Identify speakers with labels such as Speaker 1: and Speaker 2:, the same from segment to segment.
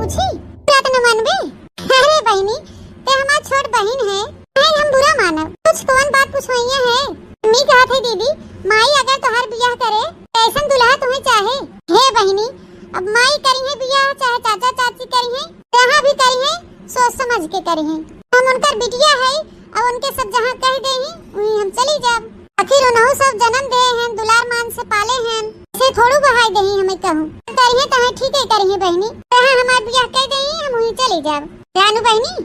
Speaker 1: पूछी बात न मानबे। अरे बहनी ते हमार छोट बहन है, नहीं हम बुरा मानब। कुछ कौन बात पूछवाइया है। मी कहत है दीदी माई अगर तोहार बियाह करे ऐसन दुल्हा तुम्हें चाहे। हे बहनी अब माई करी है बियाह चाहे चाचा चाची करी है, जहाँ भी करी है सोच समझ के करी है। हम उनकर बिटिया है और उनके सब जहाँ कह दे ही वहीं हम चली जाब। आखिर उन्हों सब जन्म दे हैं, दुलार मान से पाले हैं, इसे थोड़ू बहाई दे ही हमें कहूँ करी है तहाँ ठीक है करी है बहनी, तहाँ हमार बियाह कह दे ही हम वहीं चली जाब। जानू बहनी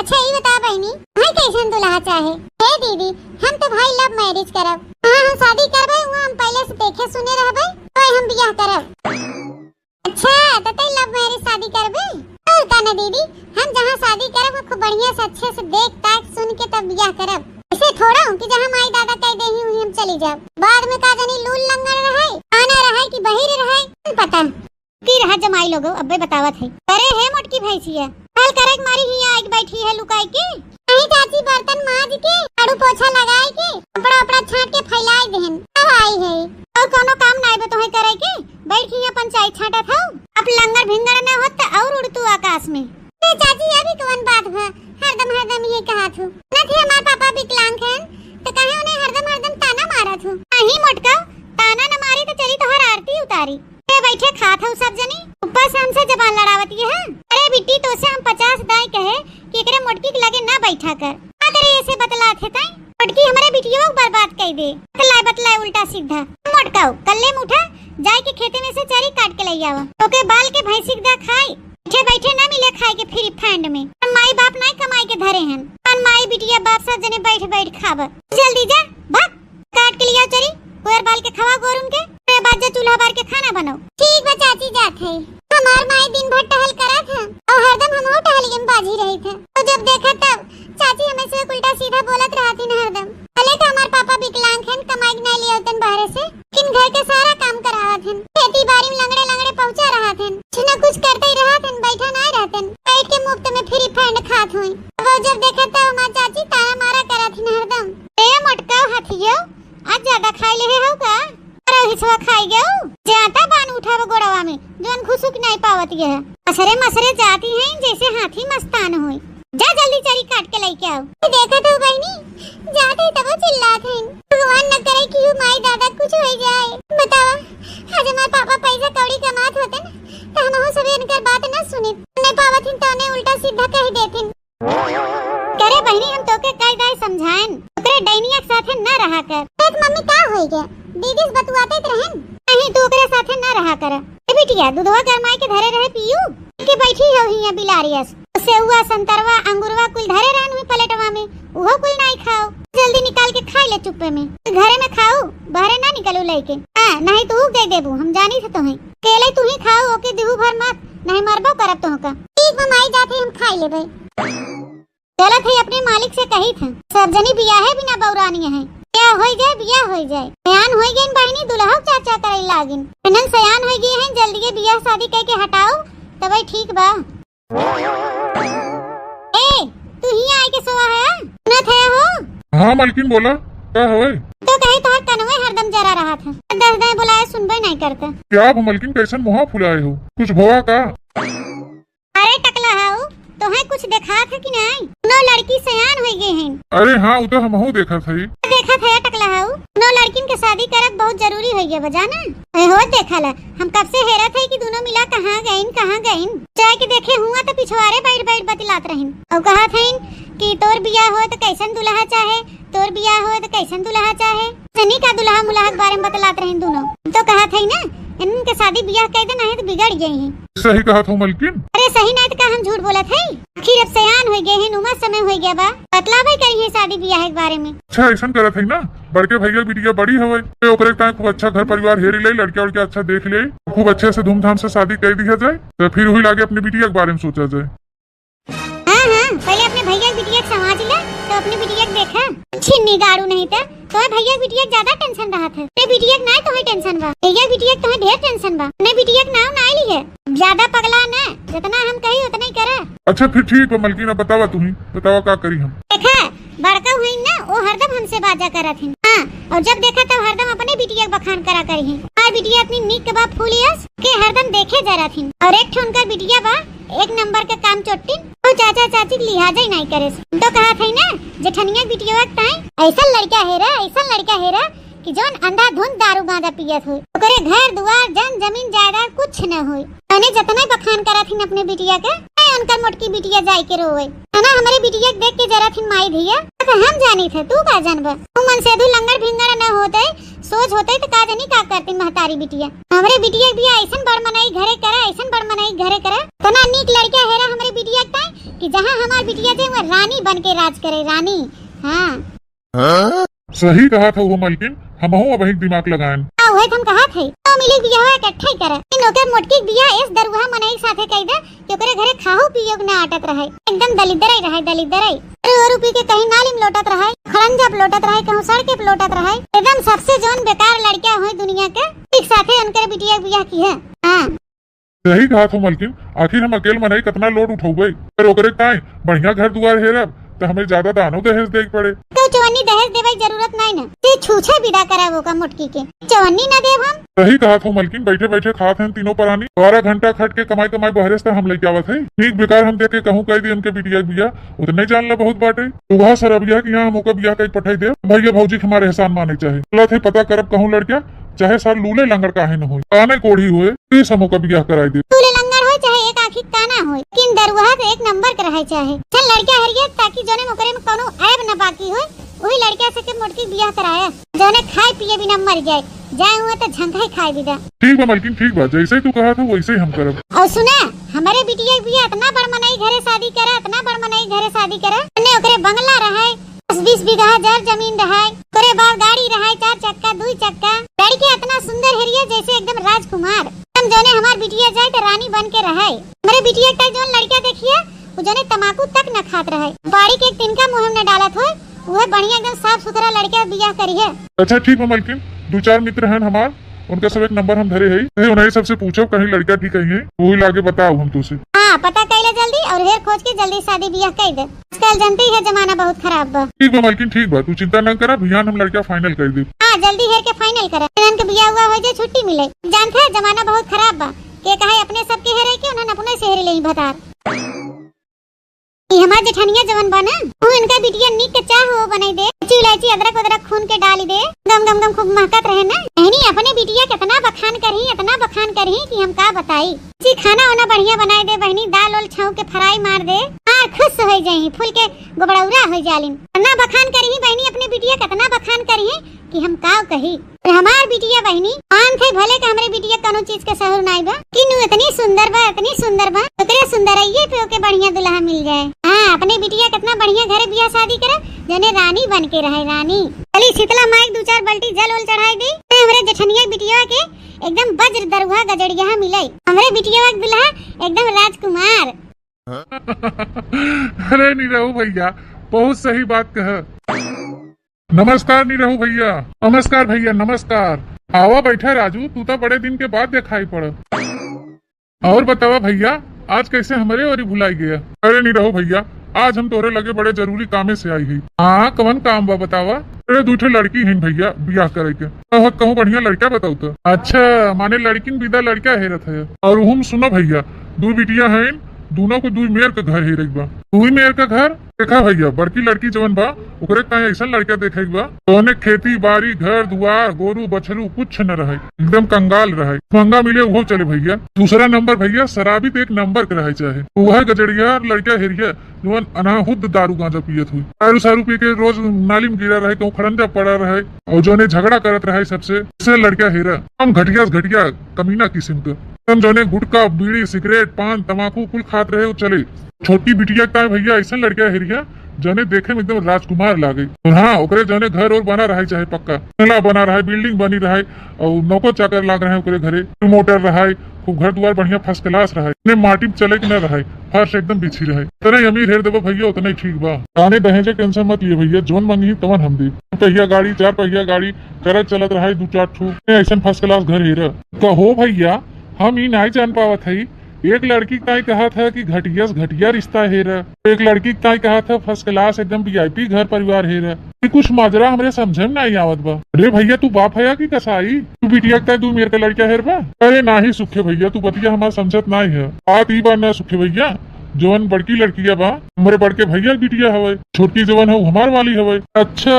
Speaker 1: अच्छा ये बता बहनी हमें कैसन दुल्हा चाहे। हे दीदी हम तो भाई लव मैरिज करब, हाँ हम शादी करबे वहाँ हम पहले से देखे सुने रहबे तो हम बियाह करब। अच्छा तो तई लव मैरिज शादी करबे और का ना दीदी हम जहाँ शादी करब हम खूब बढ़िया से अच्छे से देख ताक सुन के तब बियाह करब। ऐसे थोड़ा हूँ कि जहाँ माई दादा कह दे ही वहीं हम चली जाब। बाद में का जानी लूल लंगड़ रहे आना रहे कि बहिर रहे पता की रहा जमाई लोगो अब्बे बतावत है। अरे हे मोटकी भैंसिया हल करे मारी ही आग बैठी है लुकाई के, नहीं चाची बर्तन माज के झाड़ू पोछा लगाए के कपड़ा उपड़ा छाट के फैलाए देहन अब आई है और कोनो काम ना आबे तोहे करे के बैठ ही पंचायत छाटा था। अब लंगड़ भिंगड़ ना होत और उड़तू आकाश में। ए चाची अभी कौन बात है हरदम ये कहा थू न थे हमार पापा विकलांग हैं तो कहे उन्हें हरदम ताना मारा थू। नहीं मोटका ताना न मारी तो चली तोहर आरती उतारी बैठे खात हूँ सब जनी ऊपर से हमसे जबान लड़ावती है। अरे बिट्टी तो से हम 50 दाई कहे कि एकरे मोटकी के लगे ना बैठा कर अरे ऐसे बतला थे ताई मोटकी हमारे बिटियों को बर्बाद कर दे बतलाए उल्टा सीधा। मोटकाओ कल्ले मुठा जाए के खेते में से चरी काट के ले आवा ओके बाल के भैंसी दा खाए बैठे ना मिले खाए के फ्री फैंड में। माई बाप नहीं कमाई के धरे हैं और माई बिटिया बाप सब जने बैठ खाब। जल्दी जा भाग काट के लिया चरी कोयर बाल के खवा गोरुन के बाद जा चूल्हा बार के खाना बनाओ। ठीक बा चाची जात है। हमार माई दिन भर टहल करा था और हरदम हम टहलियन बाजी रही थे तो जब देखा तब चाची हमें से उल्टा सीधा बोलत रहती न हरदम। भले तो हमार पापा विकलांग हैं कमाई नहीं लिया उतन बाहर से किन घर के सारा काम करावत हैं खेती बाड़ी में लंगड़े पहुंचा रहा थे कुछ न कुछ करते ही रहा थे बैठा नहीं रहते बैठ के मुफ्त में फ्री फंड खात हुई। वो जब देखा तब हमार चाची ताना मारा करा थी न हरदम। ए मोटका हाथियो आज ज्यादा खाई ले हो का हिस्सा खाई गयो जाता बान उठाव गोड़वा में जोन खुशुक नहीं पावत ये है मसरे जाती हैं जैसे हाथी मस्तान होई। जा जल्दी चरी काट के लेके आओ। देखा तो बहनी जाते तब चिल्लात हैं भगवान न करे कि माई दादा कुछ हो जाए। बतावा आज हमारे पापा पैसा कौड़ी कमात होते न तो हम सब इनकर बात न सुनी नहीं पावत तो ने उल्टा सीधा कह देते। करे बहनी हम तोके कई दाई समझाएं ओकरे डैनिया के साथे न रहा कर। मम्मी का होई गया दीदी बतुआते रहन नहीं तू ओकरे साथे न रहा कर। ए बिटिया दूधवा गरमाई के धरे रहे पीयू के बैठी हो हिया बिलारियस सेउआ संतरवा अंगूरवा कुल धरे रहन हुई प्लेटवा में उहो कुल नहीं खाओ जल्दी निकाल के खाई ले चुप्पे में घरे में खाओ बाहर ना निकलू लेके नहीं तू दे देबू हम जानी से तोहे केले तू ही खाओ ओके देहू भर मत नहीं मरबो करब तो का। ठीक माई जाते हम खाई लेबे। गलत है अपने मालिक से कही थे सब जनी बियाह है बिना बौरानी है क्या हो जाए बियाह हो जाए सयान हो गए बहनी दुल्हा चाचा करे लागिन नन सयान हो गए हैं जल्दी के बियाह शादी कह के हटाओ तब ठीक बा। ए तू ही आए के सोआ है न थे हो।
Speaker 2: हां मालकिन बोला क्या होए
Speaker 1: तो कहे तो कनवे हरदम जरा रहा था 10 दिन बुलाए सुनबे नहीं करते।
Speaker 2: क्या आप मालकिन कैसन मुंह फुलाए हो कुछ भोआ का।
Speaker 1: अरे टकला हाउ तो है कुछ देखा था कि नहीं नो लड़की सयान हो गए हैं।
Speaker 2: अरे हाँ उधर हमहू देखा था
Speaker 1: टकला हाउ नो लड़किन के शादी करब बहुत जरूरी हो गया बजाना हो देखा ला हम कब से हेरा थे कि दोनों मिला कहाँ गईन चाहे के देखे हुआ तो पिछवाड़े बैठ बतलात रहिन और कहा थे कि तोर बियाह हो तो कैसन दुल्हा चाहे तोर बियाह हो तो कैसन दुल्हा चाहे सनी का दुल्हा मुल्हा के बारे में बतलात रहिन दोनों तो कहा थे ना इनके शादी बियाह कह देना है तो बिगड़ गई है।
Speaker 2: सही कहा था मालकिन।
Speaker 1: अरे सही नहीं तो का हम झूठ बोला थे आखिर अब सयान हो गए हैं उम्र समय हो गया बा बतला भाई कही है शादी बियाह के बारे में।
Speaker 2: अच्छा ऐसा करा था ना बड़के भैया बिटिया बड़ी हवे ओकरे ताए खूब अच्छा घर परिवार हेरी ले लड़किया उड़के अच्छा देख ले खूब अच्छे से धूमधाम से शादी कर दिया जाए तो फिर वही लागे अपनी बिटिया के बारे में सोचा जाए।
Speaker 1: हाँ पहले अपने भैया बिटिया समझ ले तो अपनी बिटिया देखा छिन्नी गाड़ू नहीं था तो भैया बिटिया ज्यादा टेंशन रहा था बिटिया नहीं तो टेंशन बा भैया बिटिया तो ढेर टेंशन बा ने बिटिया नाम ना ली है ज्यादा पगला ना जितना हम कही उतना ही करा।
Speaker 2: अच्छा फिर ठीक है मलकिन बतावा तुम्ही बतावा क्या करी हम।
Speaker 1: देखा बड़का हुई ना वो हरदम हमसे बाजा करा थी हाँ और जब देखा तब हरदम अपने बिटिया बखान करा करी है और बिटिया अपनी नीक के बाप फूलियस के हरदम देखे जरा थी और एक ठो उनका बिटिया बा एक नंबर का काम चोटिन तो चाचा चाची लिहाजा ही नहीं करे। तो कहा थे ना जेठनिया बिटिया ऐसा लड़का हेरा कि जोन अंधाधुंध दारू गांजा पियत हुई ओकरे घर दुआर जन जमीन जायदाद कुछ न हुई। मैंने जितना बखान करा थी अपने बिटिया के उनका मोटकी बिटिया जाय के रोवे ना हमारे बिटिया देख के जरा थी माई धिया तो हम जानी थे तू का जानबा तू मन से दू लंगड़ भिंगड़ न होते सोच होते तो का जानी का करती महतारी बिटिया। हमारे बिटिया भी ऐसन बड़ मनाई घरे करा तना नीक लड़का हेरा हमारे बिटिया कि जहाँ हमार बिटिया जे वो रानी बन के राज करे रानी। हाँ
Speaker 2: सही कहा था वो मलकिन, हम वही दिमाग लगाएं।
Speaker 1: वही हम कहा थे तो मिली बिया इकट्ठा ही करे इन ओकर मोटकी बिया इस दरुहा मनई साथे कह दे कि ओकरे घरे खाहू पियो न आटत रहे एकदम दलिदरई और रुपी के कहीं नालिम लोटत रहे खरंजा लोटत रहे कहूं सड़के पे लोटत रहे एकदम सबसे जोन बेकार लड़का होई दुनिया के एक साथे उनके बिटिया बिया की है। हां
Speaker 2: सही कहा था मलकिन, आखिर हम अकेले मनई कितना लोड उठौबे पर ओकरे काई बढ़िया घर दुआर हेरब तो हमें ज्यादा दानो दहेज देख पड़े
Speaker 1: तो चवन्नी दहेज देवे जरूरत नहीं ना ते छूछे विदा करावो का मोटकी के चवन्नी न देव हम।
Speaker 2: सही कहा था मलकिन, बैठे बैठे खात हैं तीनों परानी 12 घंटा खट के कमाई बहरे से हम लेके आवत है ठीक बेकार हम देख के कहूँ कह दी उनके बिटिया बिया उतने जान ला बहुत बाटे वहाँ सरबिया की यहाँ हमको बिया कहीं पठाई दे भैया भौजी हमारे एहसान माने चाहे गलत है पता करब कहूँ लड़किया चाहे साल लूले लंगड़ काहे न हुई आने कोढ़ी हुए प्लीज हमको बिया कराई दे
Speaker 1: लूले लंगड़ हो चाहे एक आखी काना हो लेकिन दरुहा से एक नंबर के रहे चाहे चल लड़का हरिया ताकि जोने मोकरे में कोनो ऐब न बाकी हो वही लड़का से के मोटकी बिया कराया जोने खाए पिए बिना मर जाए हुआ तो झंखा ही खाए बिदा।
Speaker 2: ठीक बा मलकिन ठीक बा जैसे तू कहा था वैसे ही हम करब।
Speaker 1: और सुना हमारे बिटिया बिया इतना बड़ मनई घरे शादी करा ने ओकरे बंगला रहे 10-20 बीघा जर जमीन रहे ओकरे बाद गाड़ी रहे 4 चक्का 2 चक्का लड़के इतना सुंदर हेरिया जैसे एकदम राजकुमार हम जोने हमार बिटिया जाए तो रानी बन के रहे मेरे बिटिया का जोन लड़का देखिए वो जोने तमाकू तक न खात रहे बाड़ी के एक तिनका मुंह में डालत हो वो बढ़िया एकदम साफ सुथरा लड़का बियाह करिए।
Speaker 2: अच्छा ठीक है मलकिन, 2-4 मित्र हैं हमार उनका सब एक नंबर हम धरे है उन्हें सबसे पूछो कहीं लड़का ठीक है वही लागे बताओ हम तुझसे।
Speaker 1: हाँ पता कैले जल्दी और हेर खोज के जल्दी शादी बियाह कर दे आजकल जानते ही है जमाना बहुत खराब बा।
Speaker 2: ठीक है मलकिन ठीक बा तू चिंता न करा बिहान हम लड़का फाइनल कर दी।
Speaker 1: हाँ जल्दी हेर के फाइनल करा इनके बियाह हुआ हो जाए छुट्टी मिले जानते है जमाना बहुत खराब बा के कहे अपने सबके हेरे के उन्होंने अपने से हेरे ले भतार हमार जेठनिया जवन बना वो इनका बिटिया नीक के चाह हो बनाई दे इलायची अदरक खून के डाली दे गम गम गम खूब महकत रहे ना नहीं अपने बिटिया कितना बखान करही कि हम का बताई जी खाना वाना बढ़िया बनाई दे बहनी दाल वाल छाऊ के फ्राई मार दे हाँ खुश हो जाही फूल के गोबड़ौरा हो जालिन कितना बखान करही बहनी अपने बिटिया कितना बखान करही कि हम का कही हमार बिटिया बहनी आन थे भले का हमरे बिटिया कोनो चीज के सहर नाई बा किनु इतनी सुंदर बा ओकरे सुंदरइये पे ओके बढ़िया दुल्हा मिल जाए। हाँ अपने बिटिया कितना बढ़िया घरे बियाह शादी करे जने रानी बन के रहे रानी चली शीतला माई 2-4 बाल्टी जल वल चढ़ाई दी हमरे जेठनिया बिटिया के एकदम वज्र दरुहा गजड़िया मिले हमरे बिटिया के दुल्हा एकदम राजकुमार।
Speaker 2: अरे नहीं रहू भैया बहुत सही बात कह। नमस्कार नहीं रहू भैया। नमस्कार भैया नमस्कार। आवा बैठा राजू तू तो बड़े दिन के बाद दिखाई पड़ और बतावा भैया आज कैसे हमारे और भुलाई गया। अरे नहीं रहो भैया आज हम तोरे लगे बड़े जरूरी कामे से आई है। हाँ कवन काम बा बतावा। अरे 2 लड़की है भैया बियाह करे के कहूँ बढ़िया लड़का बताऊ तो। अच्छा माने लड़किन विदा लड़का हेरत है और हम सुनो भैया 2 बिटिया है दोनों को 2 मेयर का घर हेरे बा 2 मेयर का घर देखा भैया बड़की लड़की जवन बा ओकरे कहीं ऐसा लड़का देखे बा तो खेती बाड़ी घर दुआर गोरू बछरू कुछ न रहे एकदम कंगाल रहे महंगा मिले वो चले भैया। दूसरा नंबर भैया शराबी तो 1 नंबर के रहे चाहे वह गजड़िया लड़का हेरिया जवन अनाहुद दारू गांजा पियत हुई दारू पी के रोज नाली में गिरा रहे कहूँ खड़ंजा पड़ा रहे और जो झगड़ा करत रहे सबसे लड़का हेरा हम घटिया कमीना किस्म का हम जोने गुटका बीड़ी सिगरेट पान तमाकू कुल खात रहे चले। छोटी बिटिया का भैया ऐसा लड़का हेरिया जने देखे में एकदम राजकुमार लागे और हाँ ओकरे जने घर और बना रहे चाहे पक्का नला बना रहे बिल्डिंग बनी रहे और नौकर चाकर लाग रहे ओकरे घरे मोटर रहे खूब घर द्वार बढ़िया फर्स्ट क्लास रहे माटी चले की न रहे फर्श एकदम बिछी रहे उतना अमीर हेर देवो भैया उतना ठीक बा गाने दहेजे टेंशन मत लिए भैया जोन मंगी तवन हम दी 2 पहिया गाड़ी 4 पहिया गाड़ी करत चलत रहे 2-4 ठू ऐसा फर्स्ट क्लास घर हेरा कहो भैया हम ही नहीं जान पावत है। एक लड़की ताई कहा था कि घटिया रिश्ता हेरा एक लड़की ताई कहा था फर्स्ट क्लास एकदम VIP घर परिवार हेरा कि कुछ माजरा हमरे समझे में नहीं आवत बा। अरे भैया तू बाप है कि कसाई? तू बिटिया का तू मेरे का लड़का है बा? अरे ना ही सुखे भैया, तू बतिया हमारा समझत नहीं है। बात ई बात ना सुखे भैया, जवन बड़की लड़किया बा हमारे बड़के भैया बिटिया हवे, छोटकी जवन है हमार वाली हवे। अच्छा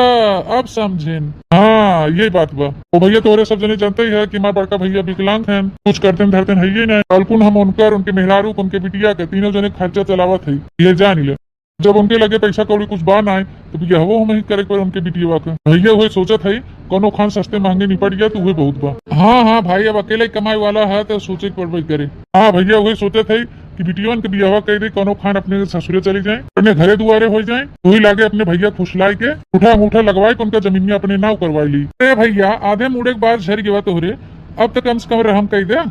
Speaker 2: अब समझेन, हाँ ये बात बा। वो भैया तोरे सब जने जानते ही है कि हमारे बड़का भैया विकलांग हैं, कुछ करते धरते है ही नहीं। कलकुन हम उनकर उनके मेहरारू उनके बिटिया के तीनों जने खर्चा चलावत है, ये जान ले। जब उनके लगे पैसा कौड़ी कुछ बान आए तो भैया वो हम ही करे पर उनके बिटिया के भैया वही सोचत है कोनो खान सस्ते महंगे निपट गया तो वही बहुत बा। हाँ हाँ भाई अब अकेले कमाई वाला है तो सोचे पड़बे करे। हाँ भैया वही सोचत है कि बिटियान के बियाह कह दे, कोनो खान अपने ससुरे चली जाए, अपने घरे दुआरे हो जाए, वही लागे अपने भैया खुशलाई के उठा मुठा लगवाई को उनका जमीन में अपने नाव करवाई ली। अरे भैया आधे मुड़े के बाद झर गया तोहरे, अब तो कम से कम रहम कह दे,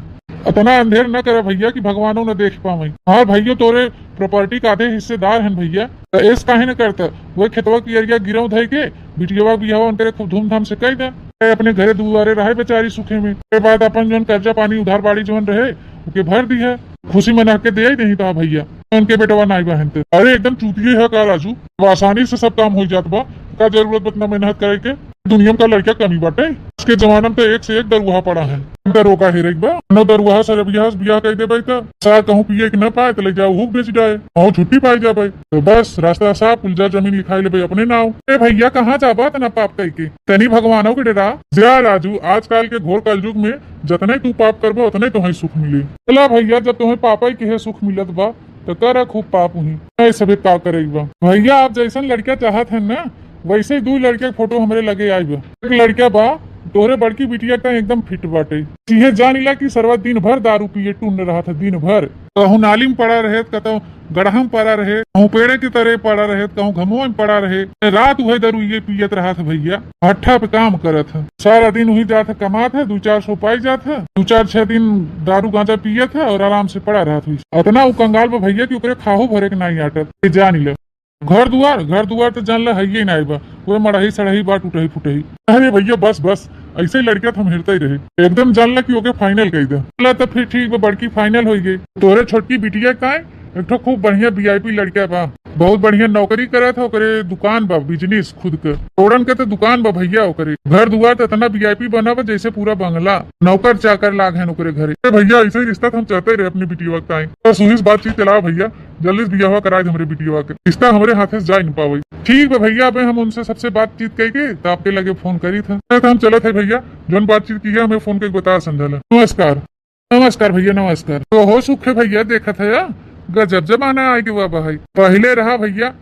Speaker 2: इतना अंधेर न करे भैया कि भगवानों न देख पावे। हाँ भैया तोरे प्रॉपर्टी का आधे हिस्सेदार हैं भैया, तो ऐस काहे न करता, वही खेतवा की एरिया गिरव धई के बिटिया बियाह उनके खूब धूमधाम से कह दे, अपने घरे दुआरे रहे बेचारी सुखे में। के बाद अपन जो कर्जा पानी उधार बाड़ी जो रहे उनके भर दी है, खुशी मना के दे ही नहीं था भैया उनके बेटवा नाई बहन थे। अरे एकदम चूतिए है का राजू, आसानी से सब काम हो जात बा, का जरूरत इतना मेहनत करे के? दुनिया का लड़का कमी बाटे, इसके जमाना में तो एक से एक दरुहा पड़ा है। दरोगा है न दरुहा सर बियाह कह दे भाई तो सा कहूँ पिए कि न पाए तो ले जाओ हुक बेच जाए और छुट्टी पाई जा भाई, तो बस रास्ता साफ उलझा जमीन लिखाई ले भाई अपने नाव। ए भैया कहाँ जा बात ना पाप कह के तनी भगवानों के डरा जा राजू, आजकल के घोर कलयुग में जितने तू पाप करबो उतने तुम्हें सुख मिले। चला भैया जब तुम्हें पापा ही के सुख मिलत बा तो कर खूब पाप हुई सभी का करेगा। भैया आप जैसन लड़का चाहत है ना वैसे ही 2 लड़के फोटो हमरे लगे आई बा। एक लड़का बा तोरे बड़की बिटिया का एकदम फिट बाटे, सीहे जान इला की सरवा दिन भर दारू पिए टून रहा था, दिन भर कहूँ नाली में पड़ा रहे, कहूँ गढ़ा में पड़ा रहे, कहूँ पेड़े की तरह पड़ा रहे, कहूँ घमुआ में पड़ा रहे, रात वही दारू ये पियत रहा था भैया, हट्ठा पे काम करत है, सारा दिन वही जाता कमात है, 2-400 पाई जात है, 2-4-6 दिन दारू गांजा पियत है और आराम से पड़ा रहा था। इतना वो कंगाल बा भैया की ओकरे खाहू भरे के नहीं आटत, जान इला। घर दुआर तो जान ला है ही नहीं बा, वो मड़ही सड़ही बाट उठही फुटही। अरे भैया बस बस ऐसे ही लड़किया तो हम हिरते ही रहे, एकदम जान ला कि ओके फाइनल कही दे तो फिर ठीक बड़की फाइनल हो गई। तोरे छोटकी बिटिया का एक तो खूब बढ़िया VIP लड़का बा, बहुत बढ़िया नौकरी करे था, ओकरे दुकान बा बिजनेस खुद के, तोड़न के तो दुकान बा भैया ओकरे, घर दुआर तो इतना VIP बना बा जैसे पूरा बंगला, नौकर चाकर लाग है ओकरे घरे। भैया ऐसे ही रिश्ता हम चाहते रहे अपनी बिटिया का, बस वही बातचीत चलाओ भैया, जल्दी से बियाह कराए हमारे बिटिया के, रिश्ता हमारे हाथ से जा नहीं पावे। ठीक है भैया अब हम उनसे सबसे बातचीत करके तो आपके लगे फोन करी था, तो हम चले थे भैया जो बातचीत की है हमें फोन के बता समझा। नमस्कार नमस्कार भैया नमस्कार। तो हो सुख है भैया, देखा था यार गजब जमाना आ गया भाई, पहले रहा भैया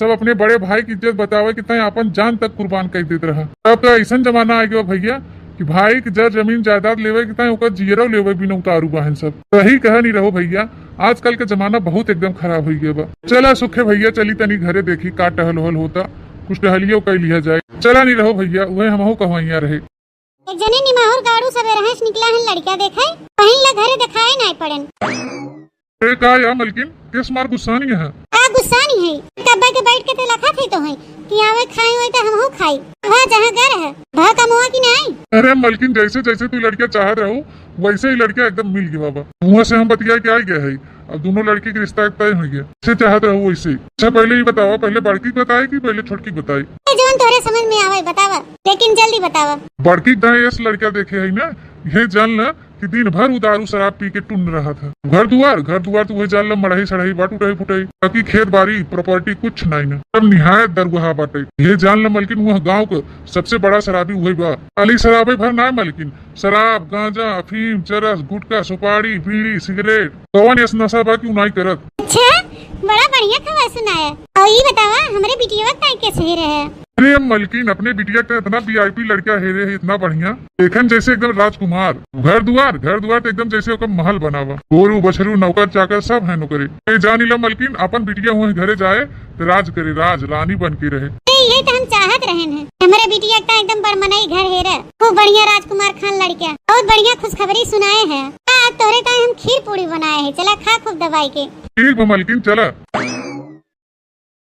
Speaker 2: सब अपने बड़े भाई की इज्जत बतावे कितना अपन जान तक कुर्बान कर देते रहा, अब तो ऐसा जमाना आ गया भैया कि भाई की जर जमीन जायदाद लेवे कितना ओकर जीरो लेवे बिना उतारू बहन सब, सही कह नहीं रहो भैया, आजकल के जमाना बहुत एकदम खराब हो गया बा। चला सुखे भैया चली तनी घरे देखी का टहल वहल होता, कुछ टहलियो कर लिया जाए। चला नहीं रहो भैया वही हमहू कहवैया रहे।
Speaker 1: एक जने निमाहुर गाड़ू सबे रहस निकला है लड़का देखे कहीं ला घरे दिखाए नहीं पड़न।
Speaker 2: का या मलकिन किस मार गुस्सा नहीं है?
Speaker 1: गुस्सा नहीं है, कब्बा के बैठ के तो लखा थी तो है कि आवे खाई होई तो हमहू खाई, वहां जहां घर है वहां कमवा की नहीं। अरे
Speaker 2: मलकिन जैसे जैसे तू लड़किया चाह रहो वैसे ही लड़किया एकदम मिल गया बाबा, मुँह से हम बतिया के आ गया है, अब दोनों लड़की की रिश्ता तय हो गया, जैसे चाहत रहो वैसे। अच्छा पहले ही बतावा, पहले बड़की बताए कि पहले छोटकी बताई?
Speaker 1: जोन तोरे समझ में आवे बतावा, लेकिन जल्दी बतावा।
Speaker 2: बड़की दाएस लड़का देखे है ना, ये जान ला कि दिन भर उदारू शराब पी के टून रहा था, घर दुआर तो वही जान ला मड़ही सड़ही बाट उठही फुटही, बाकी खेत बाड़ी प्रॉपर्टी कुछ नहीं ना, सब निहायत दरगुहा बाटे। ये जान ला मलकिन वह गाँव का सबसे बड़ा शराबी वही बा, खाली शराबे भर ना मलकिन, शराब गांजा अफीम चरस गुटखा सुपारी बीड़ी सिगरेट कौन ऐसा नशा बा क्यों नहीं करत।
Speaker 1: अच्छा बड़ा बढ़िया खबर सुनाया, और ये बतावा हमारे बिटिया का कैसे रहे?
Speaker 2: अरे मलकिन अपने बिटिया का इतना VIP लड़का है इतना बढ़िया, देखन जैसे एकदम राजकुमार, घर दुआर तो एकदम जैसे ओकर महल बनावा, गोरू बछरू नौकर चाकर सब है नौकरी। जानी ला मलकिन अपन बिटिया वही घरे जाए तो राज करे, राज रानी बन के रहे।
Speaker 1: ये तो हम चाहत रहे हैं, हमारे बिटिया का एकदम बड़मनाई घर है रे, खूब बढ़िया राजकुमार खान लड़का, बहुत बढ़िया खुशखबरी सुनाए हैं। आज तोरे का हम खीर पूरी बनाए हैं, चला खा खूब दवाई के।
Speaker 2: ठीक मलकिन चला।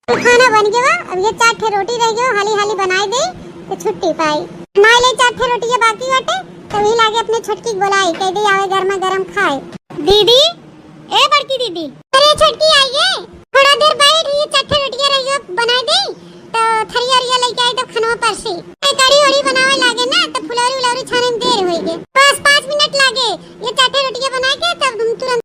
Speaker 1: खाना बन गया, अब ये 4 ठे रोटी रह गयो, हाली हाली बनाई दे तो छुट्टी पाई। माई ले 4 ठे रोटी बाकी बाटे तभी लागे अपने छोटकी बोलाई कह दे आवे गरमा गरम खाए। दीदी ए बड़की दीदी, अरे छोटकी आइए, थोड़ा देर बैठ, ये 4 ठे रोटियां रह गयो बनाई दे तो थरिया अरिया लेके आई तब खनवा पर से कड़ी ओड़ी बनावे लागे ना, तब फुलौरी उलौरी छाने में देर होई गे। बस 5 मिनट लागे, ये चाटे रोटियां बना के तब तुरंत